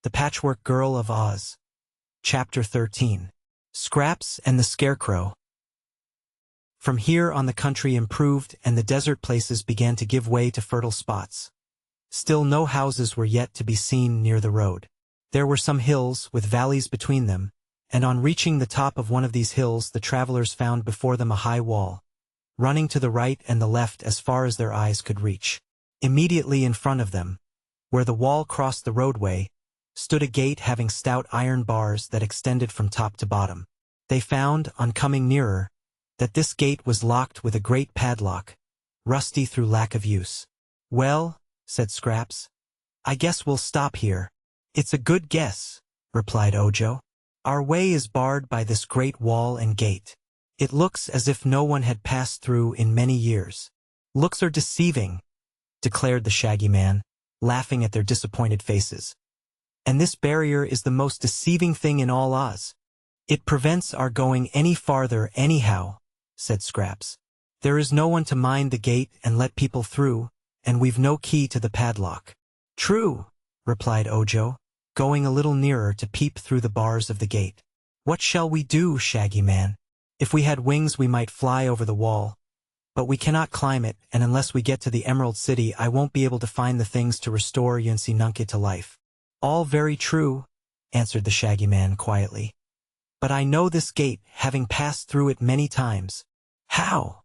The Patchwork Girl of Oz. Chapter 13. Scraps and the Scarecrow. From here on the country improved and the desert places began to give way to fertile spots. Still no houses were yet to be seen near the road. There were some hills with valleys between them, and on reaching the top of one of these hills the travelers found before them a high wall, running to the right and the left as far as their eyes could reach. Immediately in front of them, where the wall crossed the roadway, stood a gate having stout iron bars that extended from top to bottom. They found, on coming nearer, that this gate was locked with a great padlock, rusty through lack of use. "Well," said Scraps, "I guess we'll stop here." "It's a good guess," replied Ojo. "Our way is barred by this great wall and gate. It looks as if no one had passed through in many years." "Looks are deceiving," declared the Shaggy Man, laughing at their disappointed faces. "And this barrier is the most deceiving thing in all Oz. It prevents our going any farther anyhow," said Scraps. "There is no one to mind the gate and let people through, and we've no key to the padlock." "True," replied Ojo, going a little nearer to peep through the bars of the gate. "What shall we do, Shaggy Man? If we had wings we might fly over the wall, but we cannot climb it, and unless we get to the Emerald City I won't be able to find the things to restore Yunsi Nunca to life." "All very true," answered the Shaggy Man quietly. "But I know this gate, having passed through it many times." "How?"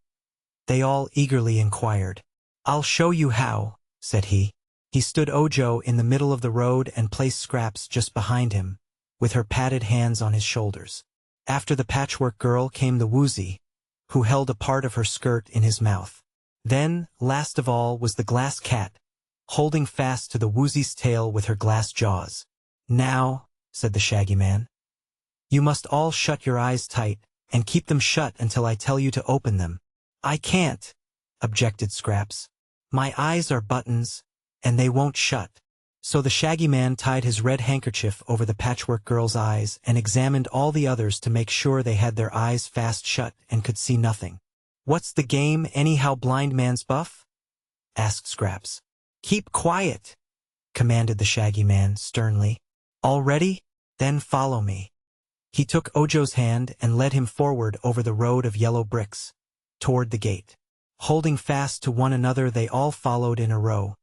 they all eagerly inquired. "I'll show you how," said he. He stood Ojo in the middle of the road and placed Scraps just behind him, with her padded hands on his shoulders. After the Patchwork Girl came the Woozy, who held a part of her skirt in his mouth. Then, last of all, was the Glass Cat, holding fast to the Woozy's tail with her glass jaws. "Now," said the Shaggy Man, "you must all shut your eyes tight, and keep them shut until I tell you to open them." "I can't," objected Scraps. "My eyes are buttons, and they won't shut." So the Shaggy Man tied his red handkerchief over the Patchwork Girl's eyes and examined all the others to make sure they had their eyes fast shut and could see nothing. "What's the game anyhow, blind man's buff?" asked Scraps. "Keep quiet," commanded the Shaggy Man sternly. "All ready? Then follow me." He took Ojo's hand and led him forward over the road of yellow bricks, toward the gate. Holding fast to one another they all followed in a row,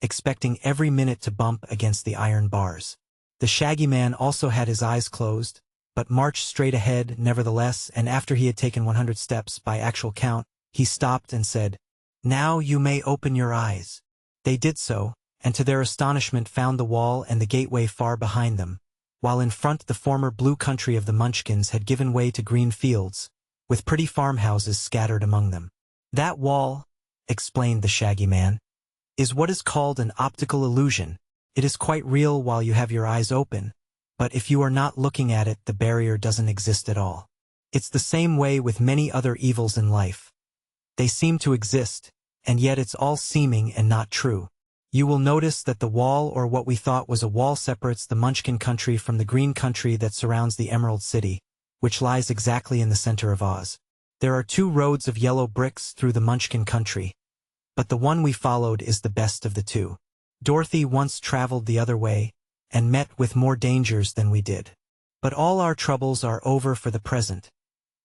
expecting every minute to bump against the iron bars. The Shaggy Man also had his eyes closed, but marched straight ahead nevertheless, and after he had taken 100 steps by actual count, he stopped and said, "Now you may open your eyes." They did so, and to their astonishment found the wall and the gateway far behind them, while in front the former blue country of the Munchkins had given way to green fields, with pretty farmhouses scattered among them. "That wall," explained the Shaggy Man, "is what is called an optical illusion. It is quite real while you have your eyes open, but if you are not looking at it the barrier doesn't exist at all. It's the same way with many other evils in life. They seem to exist, and yet it's all seeming and not true. You will notice that the wall, or what we thought was a wall, separates the Munchkin country from the green country that surrounds the Emerald City, which lies exactly in the center of Oz. There are 2 roads of yellow bricks through the Munchkin country, but the one we followed is the best of the 2. Dorothy once traveled the other way, and met with more dangers than we did. But all our troubles are over for the present,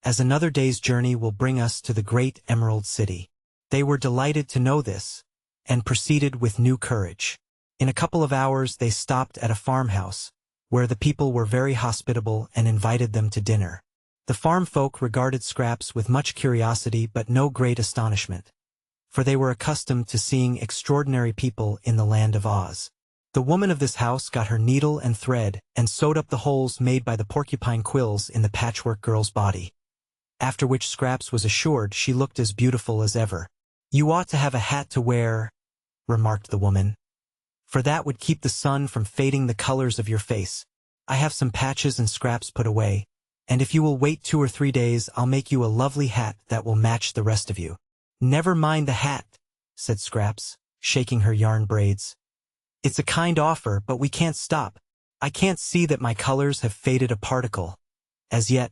as another day's journey will bring us to the great Emerald City." They were delighted to know this, and proceeded with new courage. In a couple of hours they stopped at a farmhouse, where the people were very hospitable and invited them to dinner. The farm folk regarded Scraps with much curiosity but no great astonishment, for they were accustomed to seeing extraordinary people in the land of Oz. The woman of this house got her needle and thread and sewed up the holes made by the porcupine quills in the Patchwork Girl's body, after which Scraps was assured she looked as beautiful as ever. "You ought to have a hat to wear," remarked the woman, "for that would keep the sun from fading the colors of your face. I have some patches and scraps put away, and if you will wait 2 or 3 days I'll make you a lovely hat that will match the rest of you." "Never mind the hat," said Scraps, shaking her yarn braids. "It's a kind offer, but we can't stop. I can't see that my colors have faded a particle, as yet.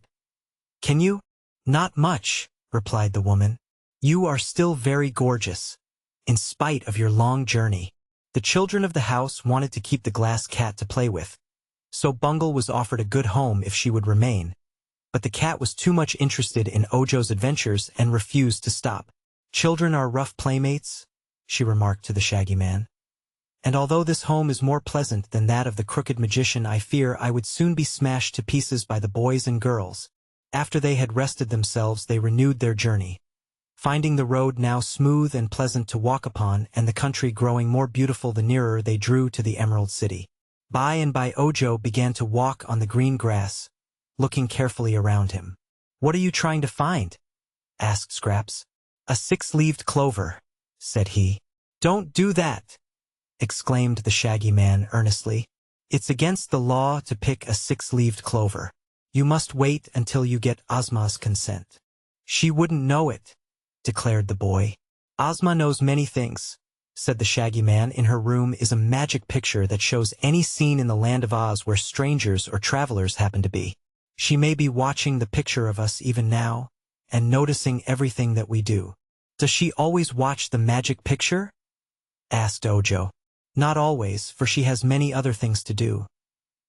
Can you?" "Not much," replied the woman. "You are still very gorgeous, in spite of your long journey." The children of the house wanted to keep the glass cat to play with, so Bungle was offered a good home if she would remain, but the cat was too much interested in Ojo's adventures and refused to stop. "Children are rough playmates," she remarked to the Shaggy Man. "And although this home is more pleasant than that of the crooked magician, I fear I would soon be smashed to pieces by the boys and girls." After they had rested themselves, they renewed their journey, finding the road now smooth and pleasant to walk upon and the country growing more beautiful the nearer they drew to the Emerald City. By and by Ojo began to walk on the green grass, looking carefully around him. "What are you trying to find?" asked Scraps. "A 6-leaved clover," said he. "Don't do that," exclaimed the Shaggy Man earnestly. "It's against the law to pick a 6-leaved clover. You must wait until you get Ozma's consent." "She wouldn't know it," declared the boy. "Ozma knows many things," said the Shaggy Man. "In her room is a magic picture that shows any scene in the land of Oz where strangers or travelers happen to be. She may be watching the picture of us even now, and noticing everything that we do." "Does she always watch the magic picture?" asked Ojo. "Not always, for she has many other things to do.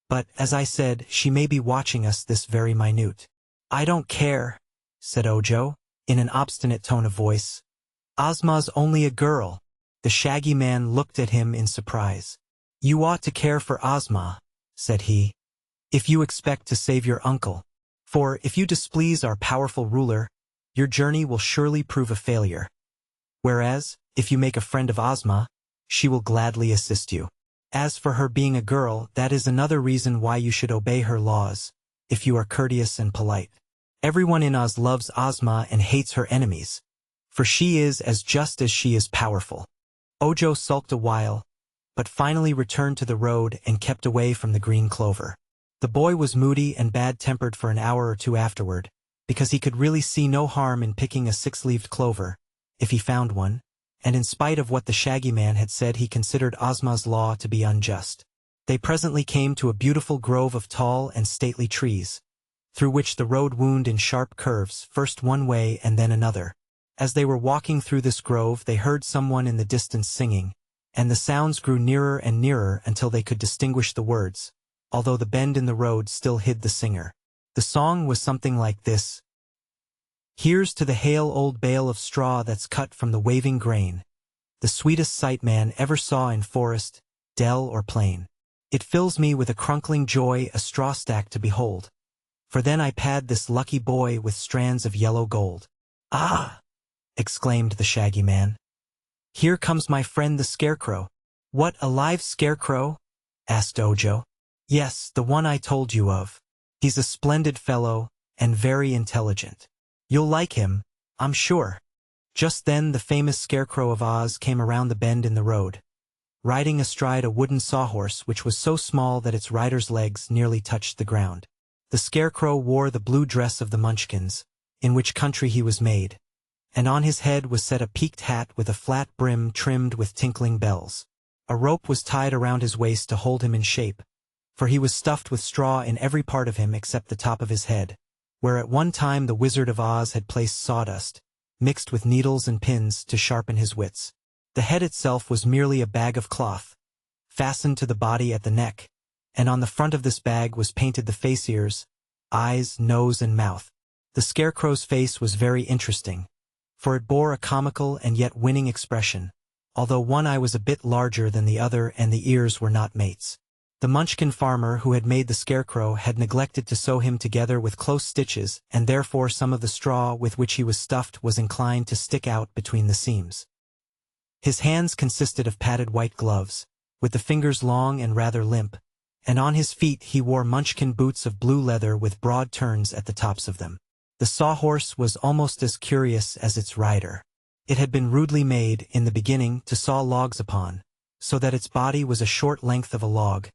But, as I said, she may be watching us this very minute." "I don't care," said Ojo, in an obstinate tone of voice. "Ozma's only a girl." The Shaggy Man looked at him in surprise. "You ought to care for Ozma," said he, "if you expect to save your uncle. For, if you displease our powerful ruler, your journey will surely prove a failure. Whereas, if you make a friend of Ozma, she will gladly assist you. As for her being a girl, that is another reason why you should obey her laws, if you are courteous and polite. Everyone in Oz loves Ozma and hates her enemies, for she is as just as she is powerful." Ojo sulked a while, but finally returned to the road and kept away from the green clover. The boy was moody and bad-tempered for an hour or two afterward, because he could really see no harm in picking a 6-leaved clover, if he found one, and in spite of what the Shaggy Man had said, he considered Ozma's law to be unjust. They presently came to a beautiful grove of tall and stately trees, through which the road wound in sharp curves, first one way and then another. As they were walking through this grove, they heard someone in the distance singing, and the sounds grew nearer and nearer until they could distinguish the words, although the bend in the road still hid the singer. The song was something like this: "Here's to the hale old bale of straw that's cut from the waving grain, the sweetest sight man ever saw in forest, dell, or plain. It fills me with a crunkling joy a straw stack to behold, for then I pad this lucky boy with strands of yellow gold." "Ah!" exclaimed the Shaggy Man. "Here comes my friend the Scarecrow." "What, a live scarecrow?" asked Ojo. "Yes, the one I told you of. He's a splendid fellow, and very intelligent. You'll like him, I'm sure." Just then the famous Scarecrow of Oz came around the bend in the road, riding astride a wooden sawhorse which was so small that its rider's legs nearly touched the ground. The Scarecrow wore the blue dress of the Munchkins, in which country he was made, and on his head was set a peaked hat with a flat brim trimmed with tinkling bells. A rope was tied around his waist to hold him in shape, for he was stuffed with straw in every part of him except the top of his head, where at one time the Wizard of Oz had placed sawdust, mixed with needles and pins to sharpen his wits. The head itself was merely a bag of cloth, fastened to the body at the neck, and on the front of this bag was painted the face, ears, eyes, nose, and mouth. The Scarecrow's face was very interesting, for it bore a comical and yet winning expression, although one eye was a bit larger than the other and the ears were not mates. The Munchkin farmer who had made the Scarecrow had neglected to sew him together with close stitches, and therefore some of the straw with which he was stuffed was inclined to stick out between the seams. His hands consisted of padded white gloves, with the fingers long and rather limp, and on his feet he wore Munchkin boots of blue leather with broad turns at the tops of them. The sawhorse was almost as curious as its rider. It had been rudely made, in the beginning, to saw logs upon, so that its body was a short length of a log,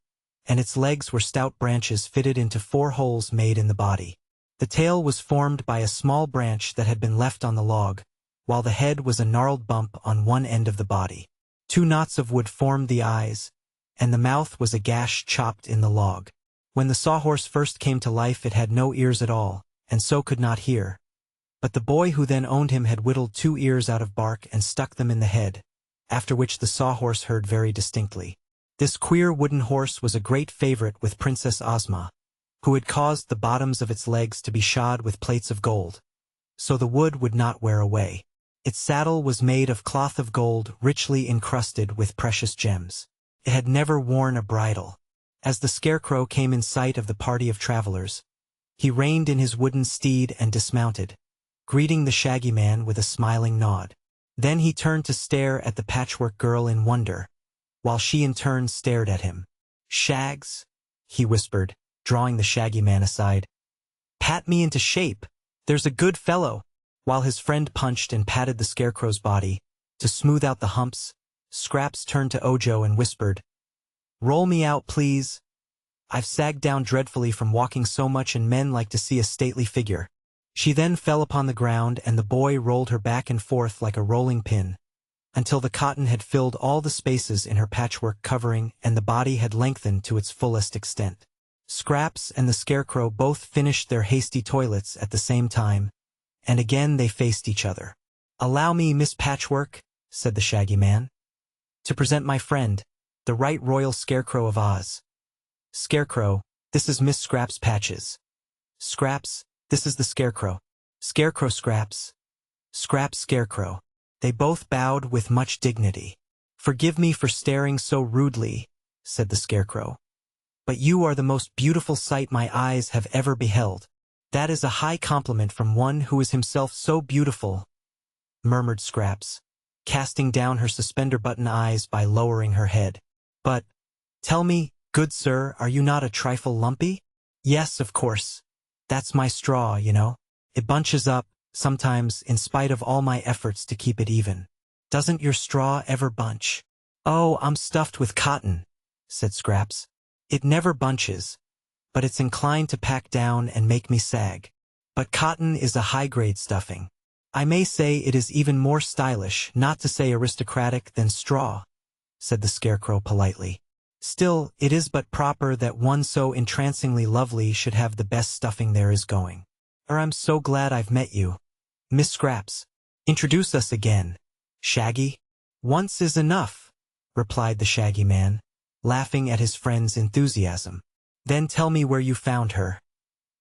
and its legs were stout branches fitted into 4 holes made in the body. The tail was formed by a small branch that had been left on the log, while the head was a gnarled bump on one end of the body. 2 knots of wood formed the eyes, and the mouth was a gash chopped in the log. When the sawhorse first came to life it had no ears at all, and so could not hear. But the boy who then owned him had whittled 2 ears out of bark and stuck them in the head, after which the sawhorse heard very distinctly. This queer wooden horse was a great favorite with Princess Ozma, who had caused the bottoms of its legs to be shod with plates of gold, so the wood would not wear away. Its saddle was made of cloth of gold richly encrusted with precious gems. It had never worn a bridle. As the Scarecrow came in sight of the party of travelers, he reined in his wooden steed and dismounted, greeting the Shaggy Man with a smiling nod. Then he turned to stare at the Patchwork Girl in wonder, while she in turn stared at him. "Shags," he whispered, drawing the Shaggy Man aside. "Pat me into shape. There's a good fellow." While his friend punched and patted the Scarecrow's body to smooth out the humps, Scraps turned to Ojo and whispered, "Roll me out, please. I've sagged down dreadfully from walking so much, and men like to see a stately figure." She then fell upon the ground, and the boy rolled her back and forth like a rolling pin, until the cotton had filled all the spaces in her patchwork covering and the body had lengthened to its fullest extent. Scraps and the Scarecrow both finished their hasty toilets at the same time, and again they faced each other. "Allow me, Miss Patchwork," said the Shaggy Man, "to present my friend, the Right Royal Scarecrow of Oz. Scarecrow, this is Miss Scraps Patches. Scraps, this is the Scarecrow. Scarecrow Scraps. Scraps Scarecrow." They both bowed with much dignity. "Forgive me for staring so rudely," said the Scarecrow, "but you are the most beautiful sight my eyes have ever beheld." "That is a high compliment from one who is himself so beautiful," murmured Scraps, casting down her suspender-button eyes by lowering her head. "But, tell me, good sir, are you not a trifle lumpy?" "Yes, of course. That's my straw, you know. It bunches up, sometimes, in spite of all my efforts to keep it even." "Doesn't your straw ever bunch?" "Oh, I'm stuffed with cotton," said Scraps. "It never bunches, but it's inclined to pack down and make me sag. But cotton is a high-grade stuffing. I may say it is even more stylish, not to say aristocratic, than straw," said the Scarecrow politely. "Still, it is but proper that one so entrancingly lovely should have the best stuffing there is going. I'm so glad I've met you. Miss Scraps, introduce us again. Shaggy?" "Once is enough," replied the Shaggy Man, laughing at his friend's enthusiasm. "Then tell me where you found her.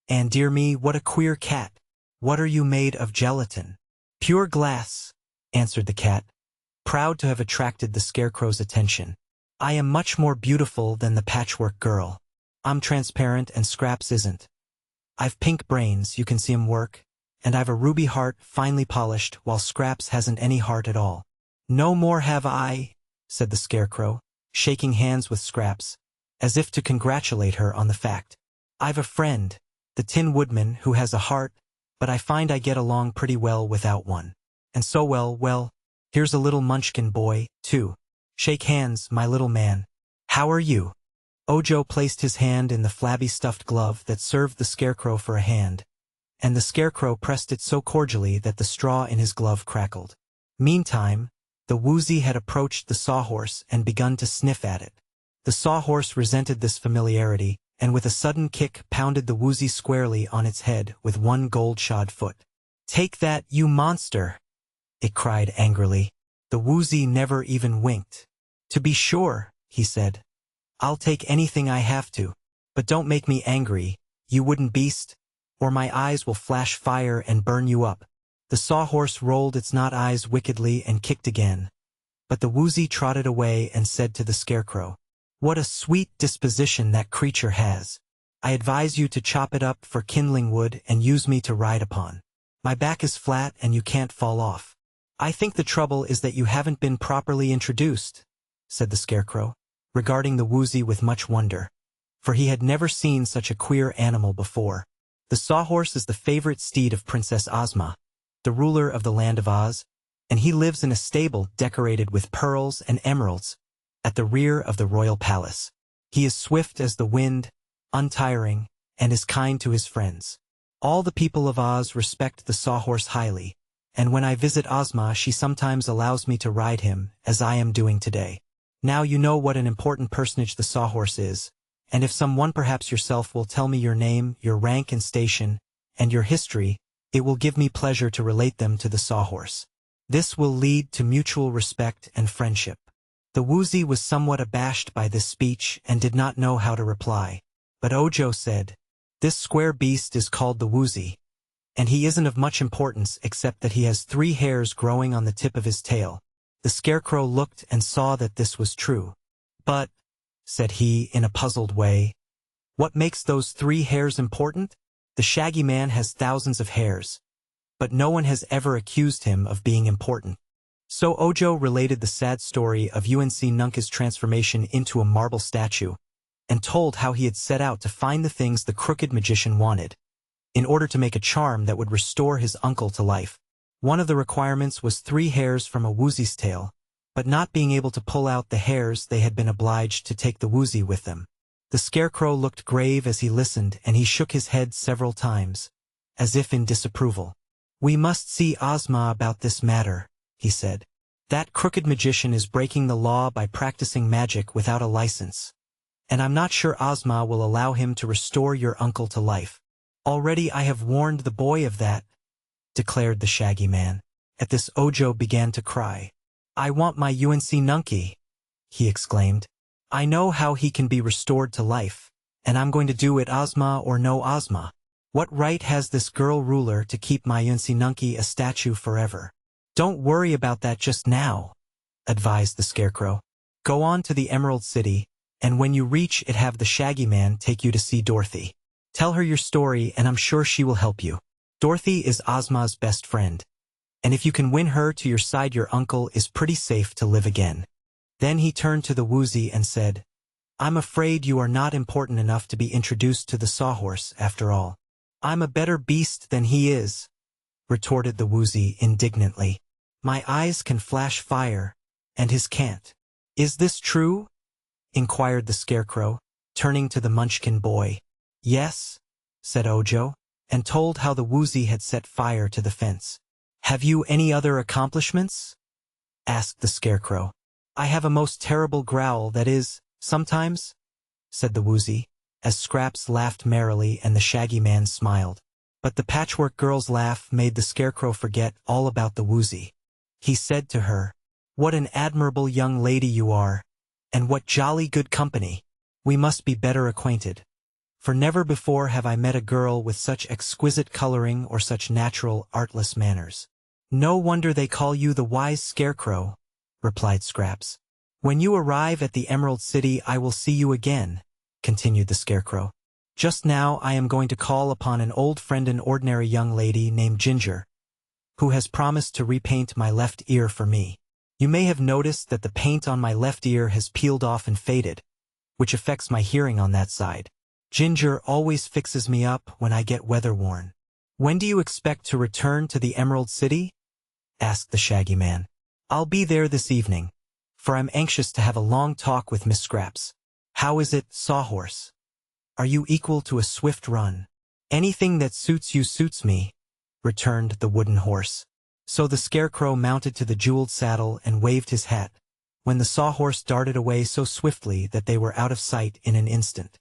And dear me, what a queer cat. What are you made of, gelatin?" "Pure glass," answered the cat, proud to have attracted the Scarecrow's attention. "I am much more beautiful than the Patchwork Girl. I'm transparent and Scraps isn't. I've pink brains, you can see 'em work, and I've a ruby heart finely polished, while Scraps hasn't any heart at all." "No more have I," said the Scarecrow, shaking hands with Scraps, as if to congratulate her on the fact. "I've a friend, the Tin Woodman, who has a heart, but I find I get along pretty well without one. And so well, here's a little munchkin boy, too. Shake hands, my little man. How are you?" Ojo placed his hand in the flabby stuffed glove that served the Scarecrow for a hand, and the Scarecrow pressed it so cordially that the straw in his glove crackled. Meantime, the Woozy had approached the Sawhorse and begun to sniff at it. The Sawhorse resented this familiarity, and with a sudden kick pounded the Woozy squarely on its head with one gold-shod foot. "Take that, you monster!" it cried angrily. The Woozy never even winked. "To be sure," he said. "I'll take anything I have to. But don't make me angry, you wooden beast, or my eyes will flash fire and burn you up." The Sawhorse rolled its knot eyes wickedly and kicked again. But the Woozy trotted away and said to the Scarecrow, "What a sweet disposition that creature has. I advise you to chop it up for kindling wood and use me to ride upon. My back is flat and you can't fall off." "I think the trouble is that you haven't been properly introduced," said the Scarecrow, regarding the Woozy with much wonder, for he had never seen such a queer animal before. "The Sawhorse is the favorite steed of Princess Ozma, the ruler of the land of Oz, and he lives in a stable decorated with pearls and emeralds at the rear of the royal palace. He is swift as the wind, untiring, and is kind to his friends. All the people of Oz respect the Sawhorse highly, and when I visit Ozma she sometimes allows me to ride him, as I am doing today. Now you know what an important personage the Sawhorse is, and if someone, perhaps yourself, will tell me your name, your rank and station, and your history, it will give me pleasure to relate them to the Sawhorse." This will lead to mutual respect and friendship. The woozy was somewhat abashed by this speech and did not know how to reply. But Ojo said, "This square beast is called the woozy, and he isn't of much importance except that he has 3 hairs growing on the tip of his tail." The Scarecrow looked and saw that this was true. "But," said he in a puzzled way, "what makes those 3 hairs important? The Shaggy Man has thousands of hairs, but no one has ever accused him of being important." So Ojo related the sad story of UNC Nunca's transformation into a marble statue, and told how he had set out to find the things the crooked magician wanted, in order to make a charm that would restore his uncle to life. One of the requirements was 3 hairs from a woozy's tail, but not being able to pull out the hairs, they had been obliged to take the woozy with them. The Scarecrow looked grave as he listened, and he shook his head several times, as if in disapproval. "We must see Ozma about this matter," he said. "That crooked magician is breaking the law by practicing magic without a license, and I'm not sure Ozma will allow him to restore your uncle to life." "Already I have warned the boy of that," declared the Shaggy Man. At this Ojo began to cry. "I want my UNC Nunky," he exclaimed. "I know how he can be restored to life, and I'm going to do it, Ozma or no Ozma. What right has this girl ruler to keep my UNC Nunky a statue forever?" "Don't worry about that just now," advised the Scarecrow. "Go on to the Emerald City, and when you reach it, have the Shaggy Man take you to see Dorothy. Tell her your story, and I'm sure she will help you. Dorothy is Ozma's best friend, and if you can win her to your side, your uncle is pretty safe to live again." Then he turned to the woozy and said, "I'm afraid you are not important enough to be introduced to the Sawhorse after all." "I'm a better beast than he is," retorted the woozy indignantly. "My eyes can flash fire, and his can't." "Is this true?" inquired the Scarecrow, turning to the Munchkin boy. "Yes," said Ojo, and told how the woozy had set fire to the fence. "Have you any other accomplishments?" asked the Scarecrow. "I have a most terrible growl, that is, sometimes," said the woozy, as Scraps laughed merrily and the Shaggy Man smiled. But the Patchwork Girl's laugh made the Scarecrow forget all about the woozy. He said to her, "What an admirable young lady you are, and what jolly good company. We must be better acquainted, for never before have I met a girl with such exquisite coloring or such natural, artless manners." "No wonder they call you the wise Scarecrow," replied Scraps. "When you arrive at the Emerald City, I will see you again," continued the Scarecrow. "Just now I am going to call upon an old friend, an ordinary young lady named Ginger, who has promised to repaint my left ear for me. You may have noticed that the paint on my left ear has peeled off and faded, which affects my hearing on that side. Ginger always fixes me up when I get weather-worn." "When do you expect to return to the Emerald City?" asked the Shaggy Man. "I'll be there this evening, for I'm anxious to have a long talk with Miss Scraps." "How is it, Sawhorse? Are you equal to a swift run?" "Anything that suits you suits me," returned the wooden horse. So the Scarecrow mounted to the jeweled saddle and waved his hat, when the Sawhorse darted away so swiftly that they were out of sight in an instant.